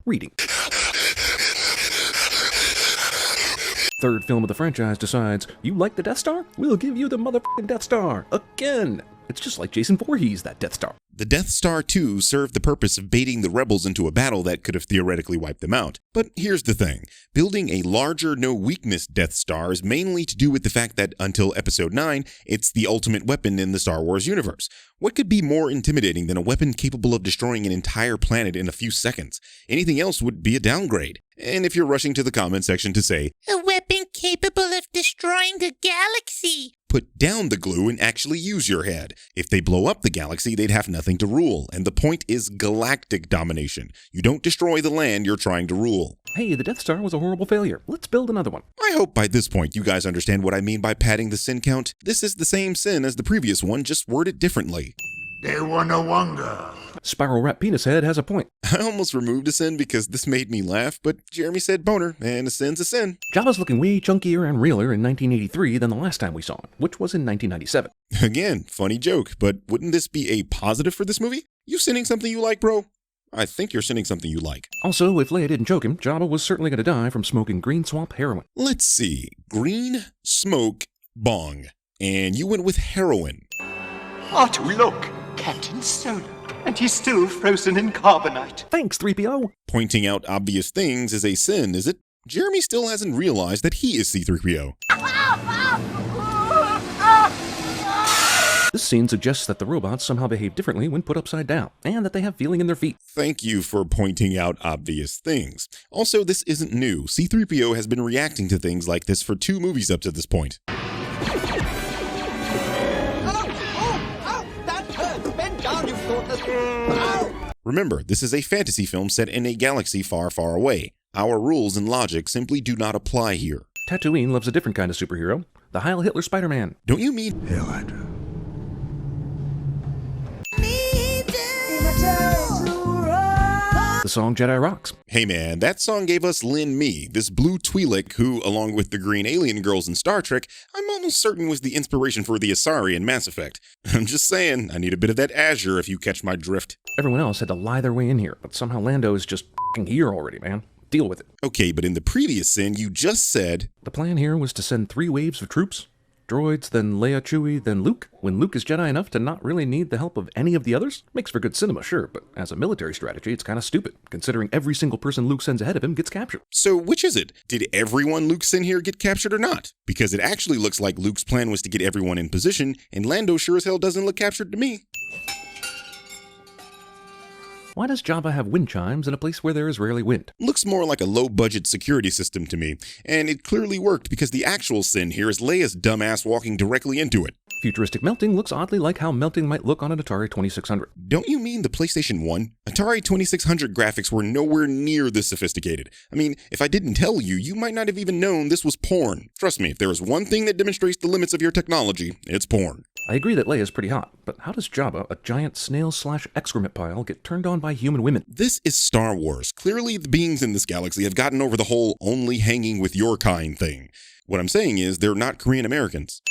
Reading. Third film of the franchise decides, you like the Death Star? We'll give you the motherfucking Death Star. Again. It's just like Jason Voorhees, that Death Star. The Death Star 2 served the purpose of baiting the rebels into a battle that could have theoretically wiped them out. But here's the thing. Building a larger, no-weakness Death Star is mainly to do with the fact that until Episode 9, it's the ultimate weapon in the Star Wars universe. What could be more intimidating than a weapon capable of destroying an entire planet in a few seconds? Anything else would be a downgrade. And if you're rushing to the comment section to say, a weapon capable of destroying a galaxy, put down the glue and actually use your head. If they blow up the galaxy, they'd have nothing to rule, and the point is galactic domination. You don't destroy the land you're trying to rule. Hey, the Death Star was a horrible failure. Let's build another one. I hope by this point you guys understand what I mean by padding the sin count. This is the same sin as the previous one, just worded differently. They wanna wonder. Spiral Rat Penis Head has a point. I almost removed a sin because this made me laugh, but Jeremy said boner, and a sin's a sin. Jabba's looking way chunkier and realer in 1983 than the last time we saw him, which was in 1997. Again, funny joke, but wouldn't this be a positive for this movie? You sinning something you like, bro? I think you're sinning something you like. Also, if Leia didn't choke him, Jabba was certainly going to die from smoking green swamp heroin. Let's see. Green, smoke, bong. And you went with heroin. R2, look! Captain Solo. And he's still frozen in carbonite. Thanks, 3PO. Pointing out obvious things is a sin, is it? Jeremy still hasn't realized that he is C-3PO. This scene suggests that the robots somehow behave differently when put upside down, and that they have feeling in their feet. Thank you for pointing out obvious things. Also, this isn't new. C-3PO has been reacting to things like this for 2 movies up to this point. Remember, this is a fantasy film set in a galaxy far, far away. Our rules and logic simply do not apply here. Tatooine loves a different kind of superhero, the Heil Hitler Spider-Man. Don't you mean Hail Hydra. The song Jedi Rocks. Hey man, that song gave us Lin Me, this blue Twi'lek who, along with the green alien girls in Star Trek, I'm almost certain was the inspiration for the Asari in Mass Effect. I'm just saying, I need a bit of that Azure if you catch my drift. Everyone else had to lie their way in here, but somehow Lando is just f***ing here already, man. Deal with it. Okay, but in the previous sin, you just said... The plan here was to send 3 waves of troops. Droids, then Leia, Chewie, then Luke. When Luke is Jedi enough to not really need the help of any of the others? Makes for good cinema, sure, but as a military strategy, it's kind of stupid, considering every single person Luke sends ahead of him gets captured. So which is it? Did everyone Luke sent here get captured or not? Because it actually looks like Luke's plan was to get everyone in position, and Lando sure as hell doesn't look captured to me. Why does Jabba have wind chimes in a place where there is rarely wind? Looks more like a low-budget security system to me, and it clearly worked because the actual sin here is Leia's dumbass walking directly into it. Futuristic melting looks oddly like how melting might look on an Atari 2600. Don't you mean the PlayStation 1? Atari 2600 graphics were nowhere near this sophisticated. I mean, if I didn't tell you, you might not have even known this was porn. Trust me, if there is one thing that demonstrates the limits of your technology, it's porn. I agree that Leia's pretty hot, but how does Jabba, a giant snail/excrement pile, get turned on by human women? This is Star Wars. Clearly, the beings in this galaxy have gotten over the whole only hanging with your kind thing. What I'm saying is, they're not Korean Americans.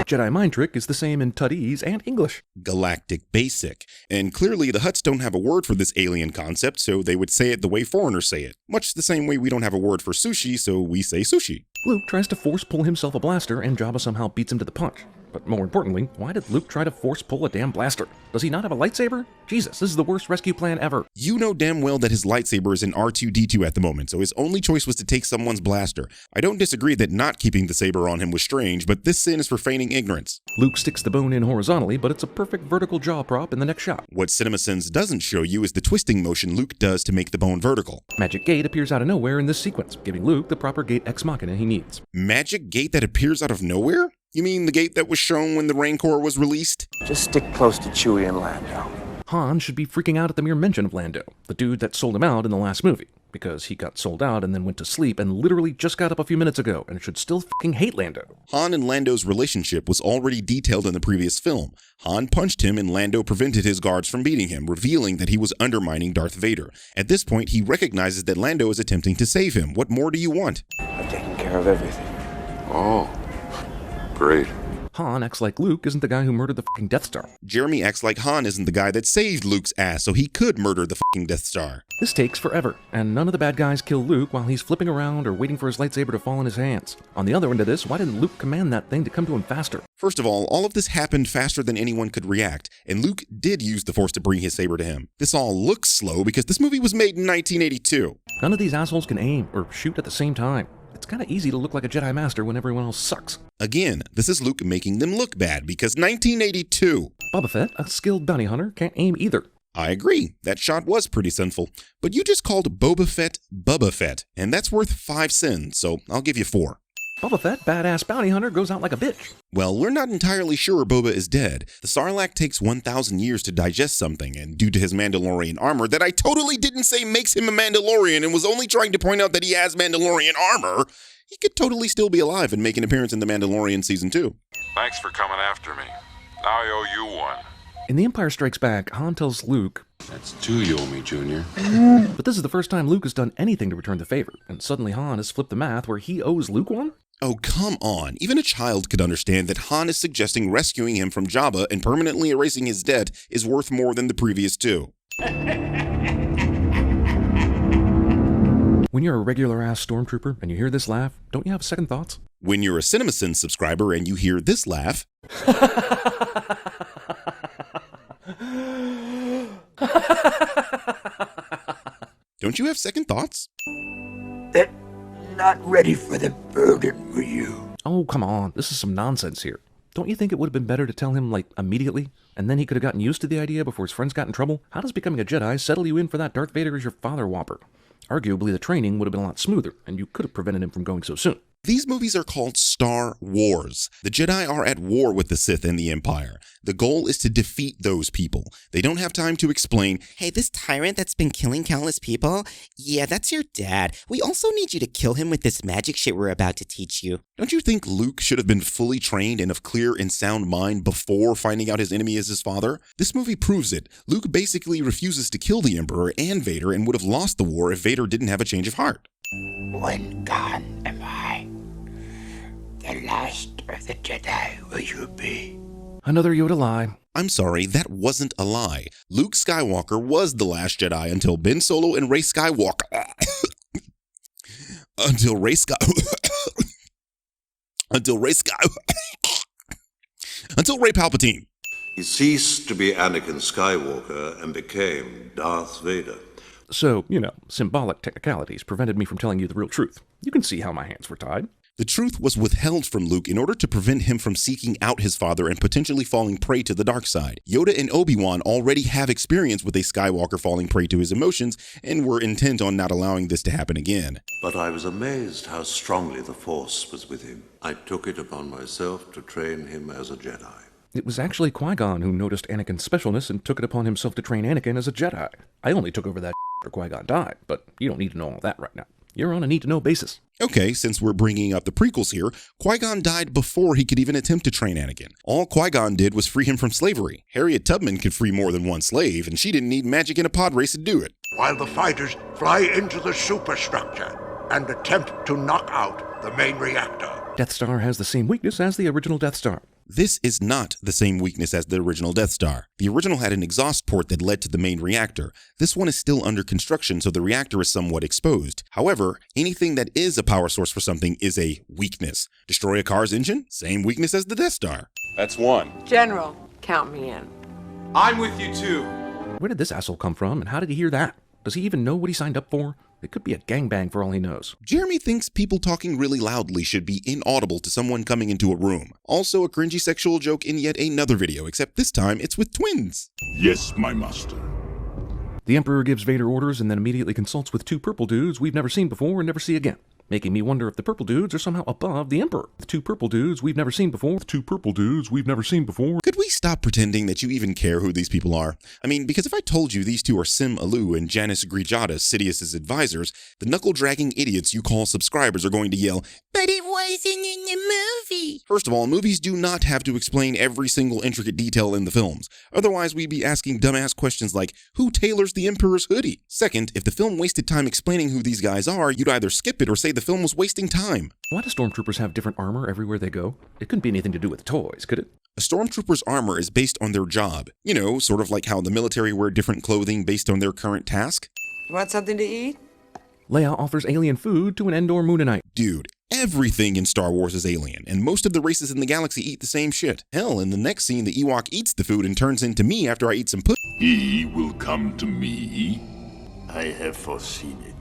Jedi mind trick is the same in Tudese and English. Galactic basic. And clearly the Hutts don't have a word for this alien concept, so they would say it the way foreigners say it. Much the same way we don't have a word for sushi, so we say sushi. Luke tries to force pull himself a blaster, and Jabba somehow beats him to the punch. But more importantly, why did Luke try to force pull a damn blaster? Does he not have a lightsaber? Jesus, this is the worst rescue plan ever. You know damn well that his lightsaber is in R2-D2 at the moment, so his only choice was to take someone's blaster. I don't disagree that not keeping the saber on him was strange, but this sin is for feigning ignorance. Luke sticks the bone in horizontally, but it's a perfect vertical jaw prop in the next shot. What CinemaSins doesn't show you is the twisting motion Luke does to make the bone vertical. Magic Gate appears out of nowhere in this sequence, giving Luke the proper gate ex machina he needs. Magic Gate that appears out of nowhere? You mean the gate that was shown when the Rancor was released? Just stick close to Chewie and Lando. Han should be freaking out at the mere mention of Lando, the dude that sold him out in the last movie. because he got sold out and then went to sleep and literally just got up a few minutes ago and should still fucking hate Lando. Han and Lando's relationship was already detailed in the previous film. Han punched him and Lando prevented his guards from beating him, revealing that he was undermining Darth Vader. At this point, he recognizes that Lando is attempting to save him. What more do you want? I've taken care of everything. Oh, great. Han acts like Luke isn't the guy who murdered the fucking Death Star. Jeremy acts like Han isn't the guy that saved Luke's ass so he could murder the fucking Death Star. This takes forever, and none of the bad guys kill Luke while he's flipping around or waiting for his lightsaber to fall in his hands. On the other end of this, why didn't Luke command that thing to come to him faster? First of all of this happened faster than anyone could react, and Luke did use the Force to bring his saber to him. This all looks slow because this movie was made in 1982. None of these assholes can aim or shoot at the same time. It's kinda easy to look like a Jedi Master when everyone else sucks. Again, this is Luke making them look bad because 1982. Boba Fett, a skilled bounty hunter, can't aim either. I agree, that shot was pretty sinful, but you just called Boba Fett Bubba Fett, and that's worth 5 sins, so I'll give you 4. Boba Fett, badass bounty hunter, goes out like a bitch. Well, we're not entirely sure Boba is dead. The Sarlacc takes 1,000 years to digest something, and due to his Mandalorian armor that I totally didn't say makes him a Mandalorian and was only trying to point out that he has Mandalorian armor, he could totally still be alive and make an appearance in The Mandalorian Season 2. Thanks for coming after me. Now I owe you one. In The Empire Strikes Back, Han tells Luke, That's 2 you owe me, Junior. but this is the first time Luke has done anything to return the favor, and suddenly Han has flipped the math where he owes Luke one? Oh, come on. Even a child could understand that Han is suggesting rescuing him from Jabba and permanently erasing his debt is worth more than the previous 2. When you're a regular-ass stormtrooper and you hear this laugh, don't you have second thoughts? When you're a CinemaSins subscriber and you hear this laugh, don't you have second thoughts? They're not ready for the burden, were you? Oh, come on, this is some nonsense here. Don't you think it would have been better to tell him, like, immediately? And then he could have gotten used to the idea before his friends got in trouble? How does becoming a Jedi settle you in for that Darth Vader is your father whopper? Arguably, the training would have been a lot smoother, and you could have prevented him from going so soon. These movies are called Star Wars. The Jedi are at war with the Sith and the Empire. The goal is to defeat those people. They don't have time to explain, Hey, this tyrant that's been killing countless people? Yeah, that's your dad. We also need you to kill him with this magic shit we're about to teach you. don't you think Luke should have been fully trained and of clear and sound mind before finding out his enemy is his father? This movie proves it. Luke basically refuses to kill the Emperor and Vader and would have lost the war if Vader didn't have a change of heart. When gone am I, the last of the Jedi will you be? Another Yoda lie. I'm sorry, that wasn't a lie. Luke Skywalker was the last Jedi until Ben Solo and Rey Skywalker. until Rey Palpatine. He ceased to be Anakin Skywalker and became Darth Vader. So, symbolic technicalities prevented me from telling you the real truth. You can see how my hands were tied. The truth was withheld from Luke in order to prevent him from seeking out his father and potentially falling prey to the dark side. Yoda and Obi-Wan already have experience with a Skywalker falling prey to his emotions and were intent on not allowing this to happen again. But I was amazed how strongly the Force was with him. I took it upon myself to train him as a Jedi. It was actually Qui-Gon who noticed Anakin's specialness and took it upon himself to train Anakin as a Jedi. I only took over that after Qui-Gon died, but you don't need to know all that right now. You're on a need-to-know basis. Okay, since we're bringing up the prequels here, Qui-Gon died before he could even attempt to train Anakin. All Qui-Gon did was free him from slavery. Harriet Tubman could free more than one slave, and she didn't need magic in a pod race to do it. While the fighters fly into the superstructure and attempt to knock out the main reactor. Death Star has the same weakness as the original Death Star. This is not the same weakness as the original Death Star. The original had an exhaust port that led to the main reactor. This one is still under construction, so the reactor is somewhat exposed. However, anything that is a power source for something is a weakness. Destroy a car's engine? Same weakness as the Death Star. That's 1. General, count me in. I'm with you too. Where did this asshole come from, and how did he hear that? Does he even know what he signed up for? It could be a gangbang for all he knows. Jeremy thinks people talking really loudly should be inaudible to someone coming into a room. Also a cringy sexual joke in yet another video, except this time it's with twins. Yes, my master. The Emperor gives Vader orders and then immediately consults with 2 purple dudes we've never seen before and never see again, making me wonder if the purple dudes are somehow above the Emperor. The 2 purple dudes we've never seen before. Could we stop stop pretending that you even care who these people are. I mean, because if I told you these two are Sim Alu and Janice Grijada, Sidious's advisors, the knuckle-dragging idiots you call subscribers are going to yell, "But it wasn't in the movie!" First of all, movies do not have to explain every single intricate detail in the films. Otherwise, we'd be asking dumbass questions like, who tailors the Emperor's hoodie? Second, if the film wasted time explaining who these guys are, you'd either skip it or say the film was wasting time. Why do stormtroopers have different armor everywhere they go? It couldn't be anything to do with toys, could it? A stormtrooper's armor is based on their job. You know, sort of like how the military wear different clothing based on their current task. You want something to eat? Leia offers alien food to an Endor Moonanite. Dude, everything in Star Wars is alien, and most of the races in the galaxy eat the same shit. Hell, in the next scene, the Ewok eats the food and turns into me after I eat some pussy. He will come to me. I have foreseen it.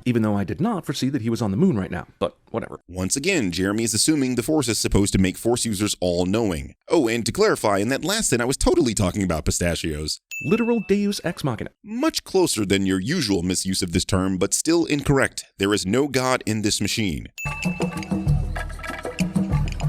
Even though I did not foresee that he was on the moon right now, but whatever. Once again, Jeremy is assuming the Force is supposed to make Force users all-knowing. Oh, and to clarify, in that last scene I was totally talking about pistachios. Literal Deus Ex Machina. Much closer than your usual misuse of this term, but still incorrect. There is no God in this machine.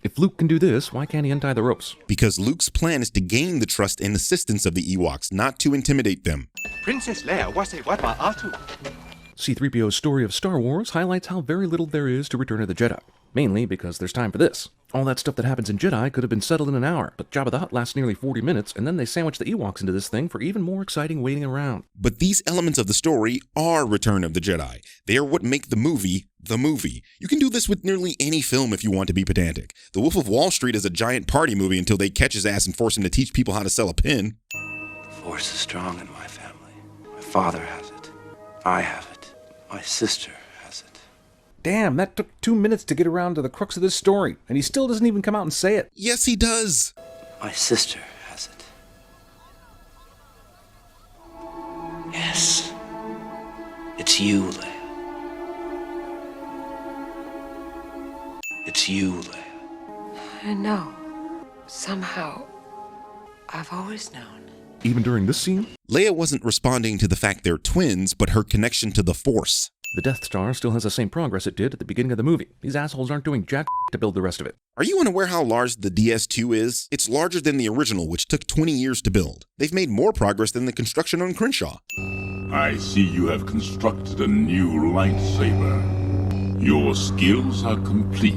If Luke can do this, why can't he untie the ropes? Because Luke's plan is to gain the trust and assistance of the Ewoks, not to intimidate them. Princess Leia was a Wada Atu. C-3PO's story of Star Wars highlights how very little there is to Return of the Jedi. Mainly because there's time for this. All that stuff that happens in Jedi could have been settled in an hour, but Jabba the Hutt lasts nearly 40 minutes, and then they sandwich the Ewoks into this thing for even more exciting waiting around. But these elements of the story are Return of the Jedi. They are what make the movie the movie. You can do this with nearly any film if you want to be pedantic. The Wolf of Wall Street is a giant party movie until they catch his ass and force him to teach people how to sell a pin. The Force is strong in my family. My father has it. I have it. My sister has it. Damn, that took 2 minutes to get around to the crux of this story, and he still doesn't even come out and say it. Yes, he does. My sister has it. Yes. It's you, Leia. It's you, Leia. I know. Somehow, I've always known. Even during this scene, Leia wasn't responding to the fact they're twins, but her connection to the Force. the Death Star still has the same progress it did at the beginning of the movie. These assholes aren't doing jack to build the rest of it. Are you unaware how large the DS2 is? It's larger than the original, which took 20 years to build. They've made more progress than the construction on Crenshaw. I see you have constructed a new lightsaber. Your skills are complete.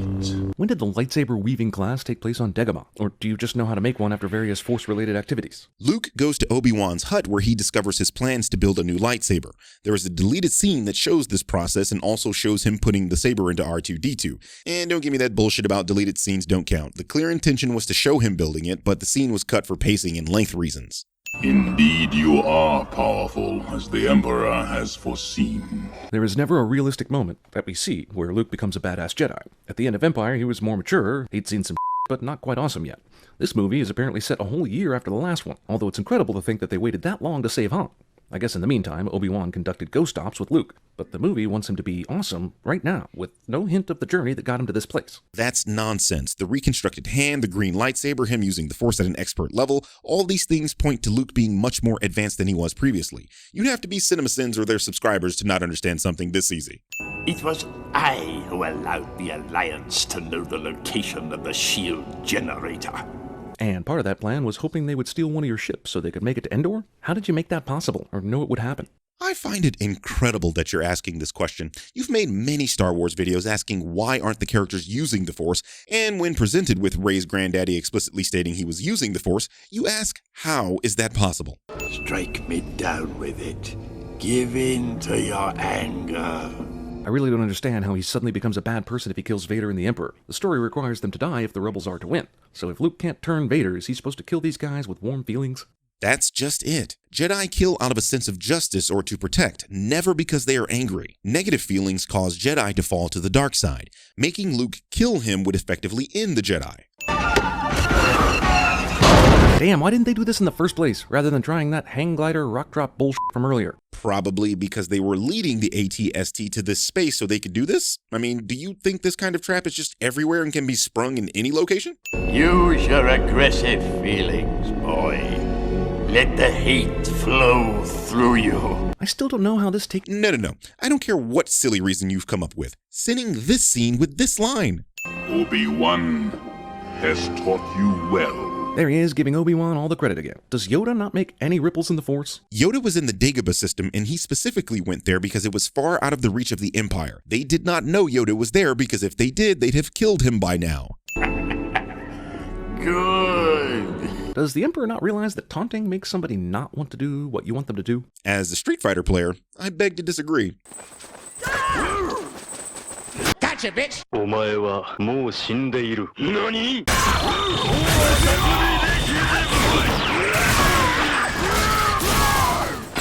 When did the lightsaber weaving class take place on Dagobah? Or do you just know how to make one after various Force-related activities? Luke goes to Obi-Wan's hut where he discovers his plans to build a new lightsaber. There is a deleted scene that shows this process and also shows him putting the saber into R2-D2. And don't give me that bullshit about deleted scenes don't count. The clear intention was to show him building it, but the scene was cut for pacing and length reasons. Indeed, you are powerful, as the Emperor has foreseen. There is never a realistic moment that we see where Luke becomes a badass Jedi. At the end of Empire, he was more mature, he'd seen some but not quite awesome yet. This movie is apparently set a whole year after the last one, although it's incredible to think that they waited that long to save Han. I guess in the meantime, Obi-Wan conducted ghost ops with Luke, but the movie wants him to be awesome right now, with no hint of the journey that got him to this place. That's nonsense. The reconstructed hand, the green lightsaber, him using the Force at an expert level, all these things point to Luke being much more advanced than he was previously. You'd have to be CinemaSins or their subscribers to not understand something this easy. It was I who allowed the Alliance to know the location of the shield generator. And part of that plan was hoping they would steal one of your ships so they could make it to Endor? How did you make that possible, or know it would happen? I find it incredible that you're asking this question. You've made many Star Wars videos asking why aren't the characters using the Force, and when presented with Rey's granddaddy explicitly stating he was using the Force, you ask, how is that possible? Strike me down with it. Give in to your anger. I really don't understand how he suddenly becomes a bad person if he kills Vader and the Emperor. The story requires them to die if the rebels are to win. So if Luke can't turn Vader, is he supposed to kill these guys with warm feelings? That's just it. Jedi kill out of a sense of justice or to protect, never because they are angry. Negative feelings cause Jedi to fall to the dark side. Making Luke kill him would effectively end the Jedi. Damn, why didn't they do this in the first place, rather than trying that hang glider rock drop bullshit from earlier? Probably because they were leading the AT-ST to this space so they could do this? I mean, do you think this kind of trap is just everywhere and can be sprung in any location? Use your aggressive feelings, boy. Let the hate flow through you. I still don't know how this takes... No. I don't care what silly reason you've come up with. Sending this scene with this line. Obi-Wan has taught you well. There he is, giving Obi-Wan all the credit again. Does Yoda not make any ripples in the Force? Yoda was in the Dagobah system, and he specifically went there because it was far out of the reach of the Empire. They did not know Yoda was there because if they did, they'd have killed him by now. Good. Does the Emperor not realize that taunting makes somebody not want to do what you want them to do? As a Street Fighter player, I beg to disagree. Gotcha, bitch! お前はもう死んでいる。何?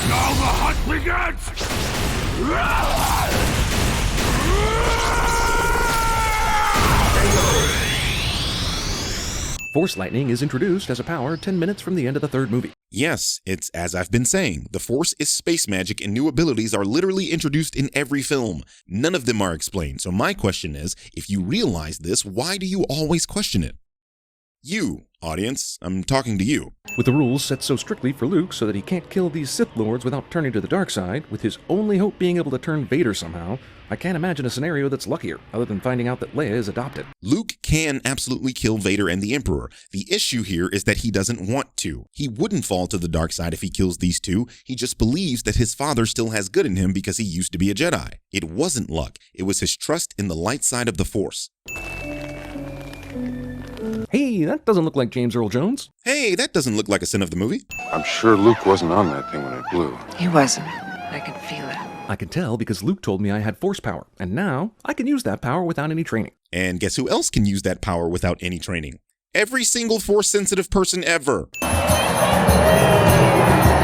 Now the hunt begins! Force lightning is introduced as a power 10 minutes from the end of the third movie. Yes, it's as I've been saying. The Force is space magic and new abilities are literally introduced in every film. None of them are explained, so my question is, if you realize this, why do you always question it? You, audience, I'm talking to you. With the rules set so strictly for Luke so that he can't kill these Sith Lords without turning to the dark side, with his only hope being able to turn Vader somehow, I can't imagine a scenario that's luckier, other than finding out that Leia is adopted. Luke can absolutely kill Vader and the Emperor. The issue here is that he doesn't want to. He wouldn't fall to the dark side if he kills these two. He just believes that his father still has good in him because he used to be a Jedi. It wasn't luck. It was his trust in the light side of the Force. Hey, that doesn't look like James Earl Jones. Hey, that doesn't look like a sin of the movie. I'm sure Luke wasn't on that thing when it blew. He wasn't. I can feel it. I can tell because Luke told me I had Force power, and now I can use that power without any training. And guess who else can use that power without any training? Every single Force-sensitive person ever.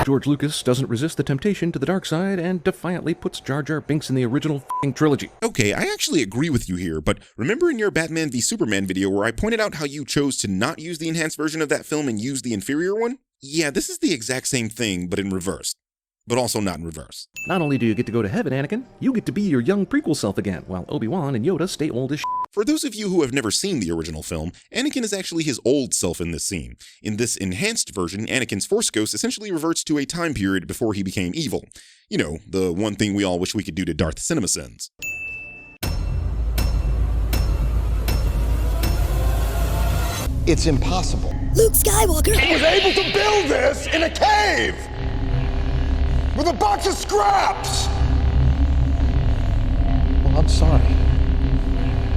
George Lucas doesn't resist the temptation to the dark side and defiantly puts Jar Jar Binks in the original f***ing trilogy. Okay, I actually agree with you here, but remember in your Batman v Superman video where I pointed out how you chose to not use the enhanced version of that film and use the inferior one? Yeah, this is the exact same thing, but in reverse. But also not in reverse. Not only do you get to go to heaven, Anakin, you get to be your young prequel self again, while Obi-Wan and Yoda stay old as shit. For those of you who have never seen the original film, Anakin is actually his old self in this scene. In this enhanced version, Anakin's Force Ghost essentially reverts to a time period before he became evil. You know, the one thing we all wish we could do to Darth CinemaSins. It's impossible. Luke Skywalker was able to build this in a cave! With a box of scraps! Well, I'm sorry.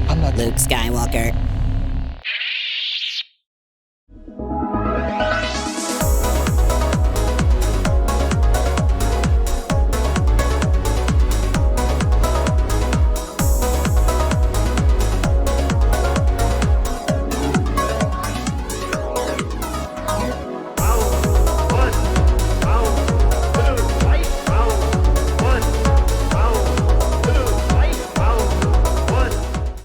I'm not Luke Skywalker.